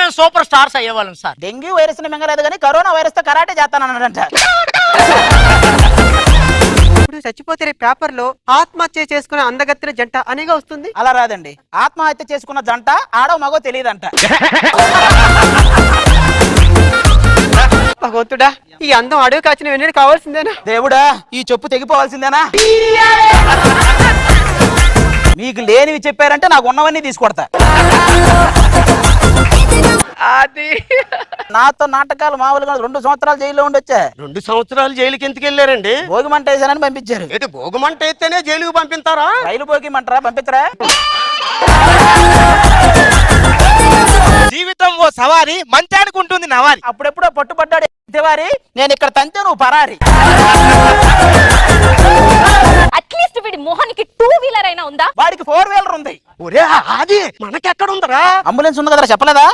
మేము super stars అయ్యేవాళ్ళం sir. Dengue virus ని మింగలేదు కానీ కరోనా వైరస్ తో కరాటే చేస్తానన్నాడంట. ఇప్పుడు చచ్చిపోతే పేపర్ లో ఆత్మహత్య చేసుకున్న అందగత్తిన జంట అనేగా వస్తుంది. అలా రాదండి. ఆత్మహత్య చేసుకున్న జంట ఆడో మగో తెలియదంట. భగవంతుడా, ఈ అందం అడవి కాచిన వెన్నెడు కావాల్సిందేనా? దేవుడా, ఈ చెప్పు తెగిపోవాల్సిందేనా? మీకు లేనివి చెప్పారంటే నాకు ఉన్నవన్నీ తీసుకొడతా. అది నాతో నాటకాలు మామూలుగా 2 సంవత్సరాలు జైల్లో ఉండొచ్చా. 2 సంవత్సరాలు జైలుకి ఎందుకు వెళ్ళారండి? భోగిమంట వేసానని పంపించారు. ఏంటి భోగమంట అయితేనే జైలుకి పంపిస్తారా? రైలు భోగిమంటారా, పంపించరా? జీవితం ఓ సవారి, మంచానికి ఉంటుంది నవారి. అప్పుడెప్పుడో పట్టుబడ్డాడు తివారి, నేను ఇక్కడ తంతే నువ్వు పరారి. అట్లీస్ట్ వీడి మొహానికి 2 వీలర్ అయినా ఉందా? వాడికి 4 వీలర్ ఉంది. ఒరే అది మనకెక్కడ ఉందరా? అంబులెన్స్ ఉంది కదరా, చెప్పలేదా?